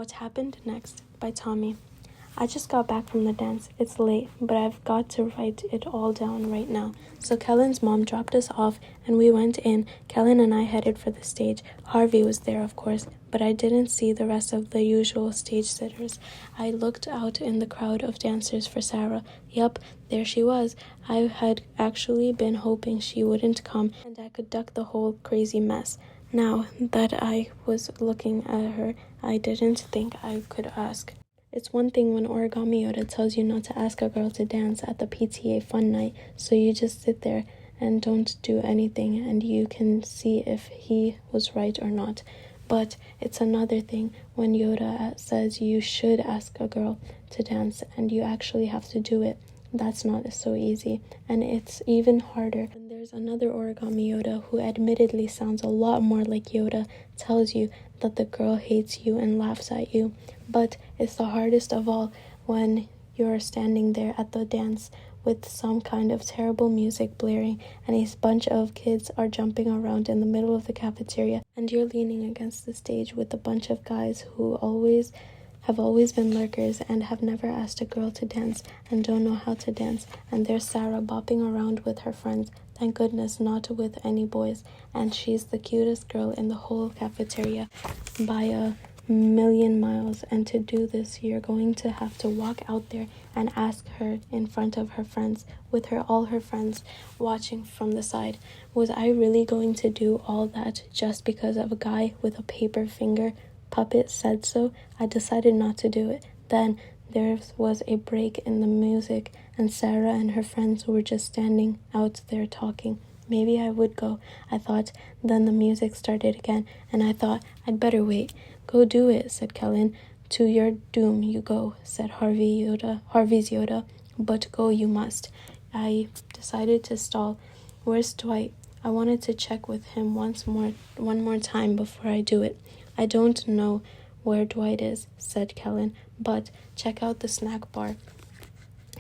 What Happened Next by Tommy. I just got back from the dance. It's late, but I've got to write it all down right now. So Kellen's mom dropped us off and we went in. Kellen and I headed for the stage. Harvey was there, of course, but I didn't see the rest of the usual stage sitters. I looked out in the crowd of dancers for Sarah. Yup, there she was. I had actually been hoping she wouldn't come and I could duck the whole crazy mess. Now that I was looking at her, I didn't think I could ask. It's one thing when ORiGAMi YODA tells you not to ask a girl to dance at the PTA fun night, so you just sit there and don't do anything and you can see if he was right or not. But it's another thing when Yoda says you should ask a girl to dance and you actually have to do it. That's not so easy, and it's even harder when there's another ORiGAMi YODA who admittedly sounds a lot more like Yoda, tells you that the girl hates you and laughs at you. But it's the hardest of all when you're standing there at the dance with some kind of terrible music blaring and a bunch of kids are jumping around in the middle of the cafeteria and you're leaning against the stage with a bunch of guys who have always been lurkers and have never asked a girl to dance and don't know how to dance, and there's Sarah bopping around with her friends, thank goodness not with any boys, and she's the cutest girl in the whole cafeteria by a million miles. And to do this you're going to have to walk out there and ask her in front of her friends, with all her friends watching from the side. Was I really going to do all that just because of a guy with a paper finger puppet said so? I decided not to do it. Then there was a break in the music and Sarah and her friends were just standing out there talking. Maybe I would go, I thought. Then the music started again and I thought I'd better wait. Go do it, said Kellen. To your doom you go, said Harvey's Yoda, but go you must. I decided to stall. Where's Dwight? I wanted to check with him one more time before I do it. I don't know where Dwight is, said Kellen, but check out the snack bar.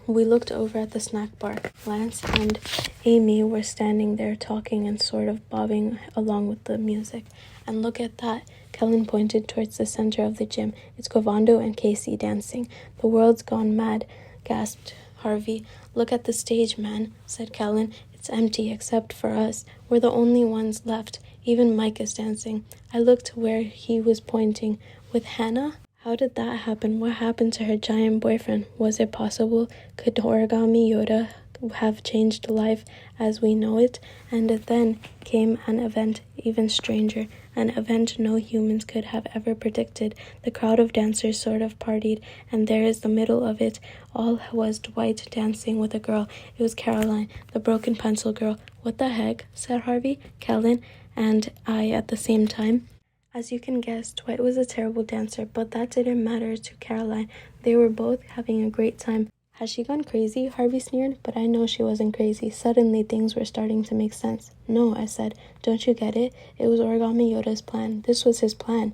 We looked over at the snack bar. Lance and Amy were standing there talking and sort of bobbing along with the music. And look at that. Kellen pointed towards the center of the gym. It's Govando and Casey dancing. The world's gone mad, gasped Harvey. Look at the stage, man, said Kellen. It's empty except for us. We're the only ones left. Even Mike is dancing. I looked where he was pointing. With Hannah? How did that happen? What happened to her giant boyfriend? Was it possible? Could ORiGAMi YODA have changed life as we know it? And then came an event even stranger, an event no humans could have ever predicted. The crowd of dancers sort of partied, and there is the middle of it all was Dwight dancing with a girl. It was Caroline, the broken pencil girl. What the heck? Said Harvey, Kellen, and I at the same time. As you can guess, Dwight was a terrible dancer, but that didn't matter to Caroline. They were both having a great time. Has she gone crazy? Harvey sneered, but I know she wasn't crazy. Suddenly, things were starting to make sense. No, I said. Don't you get it? It was ORiGAMi YODA's plan. This was his plan.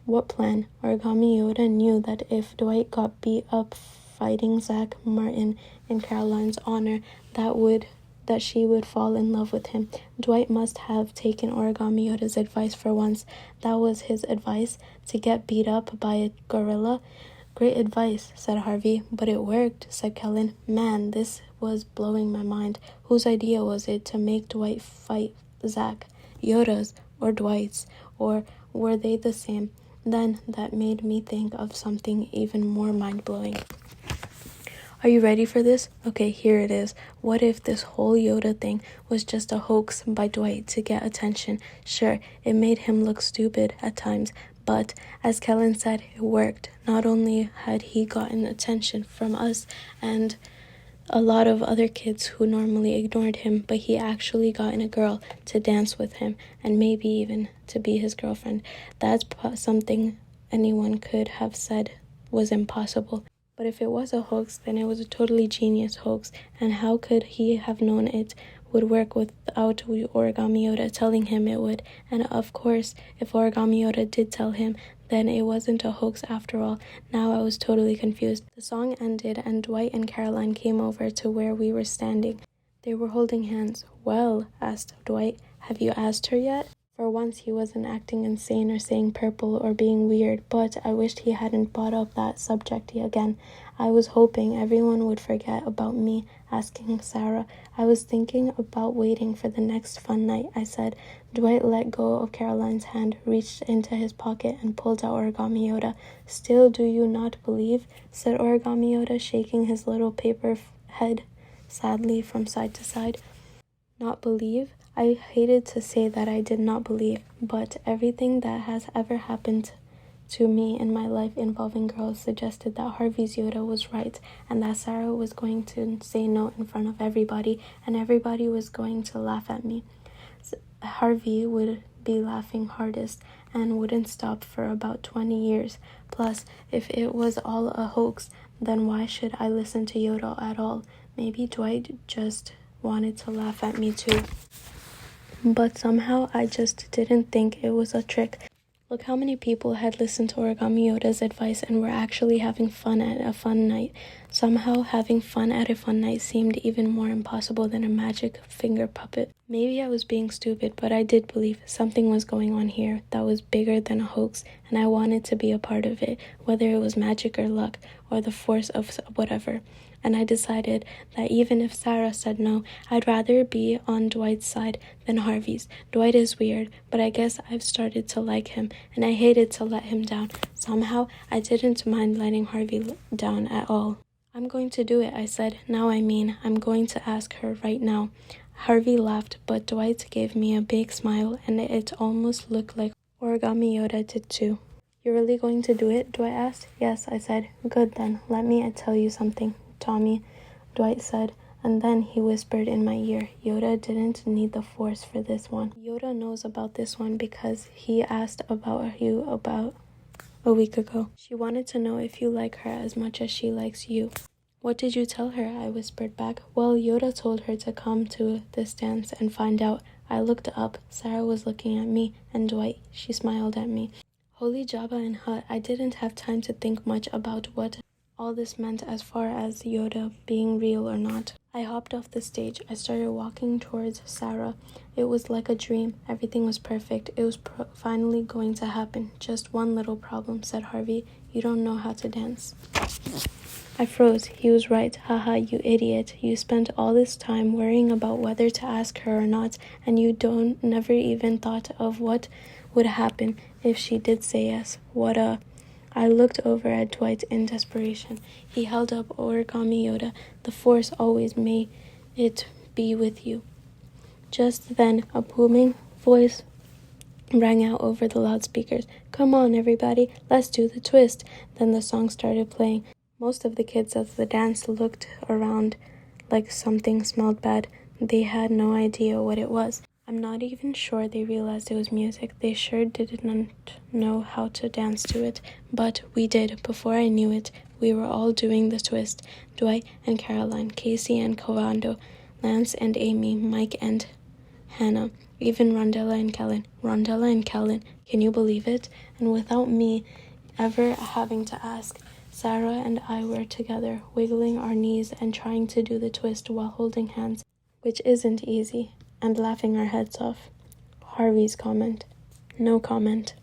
What plan? ORiGAMi YODA knew that if Dwight got beat up fighting Zach Martin in Caroline's honor, that she would fall in love with him. Dwight must have taken ORiGAMi YODA's advice for once. That was his advice, to get beat up by a gorilla. Great advice, said Harvey. But it worked, said Kellen. Man, this was blowing my mind. Whose idea was it to make Dwight fight Zach? Yoda's or Dwight's? Or were they the same? Then that made me think of something even more mind-blowing. Are you ready for this? Okay, here it is. What if this whole Yoda thing was just a hoax by Dwight to get attention? Sure, it made him look stupid at times, but as Kellen said, it worked. Not only had he gotten attention from us and a lot of other kids who normally ignored him, but he actually gotten a girl to dance with him and maybe even to be his girlfriend. That's something anyone could have said was impossible. But if it was a hoax, then it was a totally genius hoax. And how could he have known it would work without ORiGAMi YODA telling him it would? And of course, if ORiGAMi YODA did tell him, then it wasn't a hoax after all. Now I was totally confused. The song ended and Dwight and Caroline came over to where we were standing. They were holding hands. Well, asked Dwight, have you asked her yet? For once he wasn't acting insane or saying purple or being weird, but I wished he hadn't brought up that subject again. I was hoping everyone would forget about me asking Sarah. I was thinking about waiting for the next fun night, I said. Dwight let go of Caroline's hand, reached into his pocket, and pulled out ORiGAMi YODA. Still do you not believe? Said ORiGAMi YODA, shaking his little paper head sadly from side to side. Not believe? I hated to say that I did not believe, but everything that has ever happened to me in my life involving girls suggested that Harvey's Yoda was right, and that Sarah was going to say no in front of everybody, and everybody was going to laugh at me. Harvey would be laughing hardest and wouldn't stop for about 20 years. Plus, if it was all a hoax, then why should I listen to Yoda at all? Maybe Dwight just wanted to laugh at me too. But somehow I just didn't think it was a trick. Look how many people had listened to ORiGAMi YODA's advice and were actually having fun at a fun night. Somehow having fun at a fun night seemed even more impossible than a magic finger puppet. Maybe I was being stupid, but I did believe something was going on here that was bigger than a hoax, and I wanted to be a part of it, whether it was magic or luck or the force of whatever. And I decided that even if Sarah said no, I'd rather be on Dwight's side than Harvey's. Dwight is weird, but I guess I've started to like him, and I hated to let him down. Somehow, I didn't mind letting Harvey down at all. I'm going to do it, I said. Now I'm going to ask her right now. Harvey laughed, but Dwight gave me a big smile, and it almost looked like ORiGAMi YODA did too. You're really going to do it? Dwight asked. Yes, I said. Good then, let me tell you something, Tommy, Dwight said, and then he whispered in my ear, Yoda didn't need the force for this one. Yoda knows about this one because he asked about you about a week ago. She wanted to know if you like her as much as she likes you. What did you tell her? I whispered back. Well, Yoda told her to come to this dance and find out. I looked up. Sarah was looking at me, and Dwight. She smiled at me. Holy Jabba and Hutt, I didn't have time to think much about what all this meant as far as Yoda being real or not. I hopped off the stage. I started walking towards Sarah. It was like a dream. Everything was perfect. It was finally going to happen. Just one little problem, said Harvey. You don't know how to dance. I froze. He was right. Haha, you idiot. You spent all this time worrying about whether to ask her or not, and you never even thought of what would happen if she did say yes. I looked over at Dwight in desperation. He held up ORiGAMi YODA. The force always may it be with you. Just then, a booming voice rang out over the loudspeakers. Come on, everybody, let's do the twist. Then the song started playing. Most of the kids at the dance looked around like something smelled bad. They had no idea what it was. I'm not even sure they realized it was music. They sure didn't know how to dance to it. But we did. Before I knew it, we were all doing the twist. Dwight and Caroline, Casey and Covando, Lance and Amy, Mike and Hannah, even Rondella and Kellen. Can you believe it? And without me ever having to ask, Sarah and I were together, wiggling our knees and trying to do the twist while holding hands, which isn't easy, and laughing our heads off. Harvey's comment. No comment.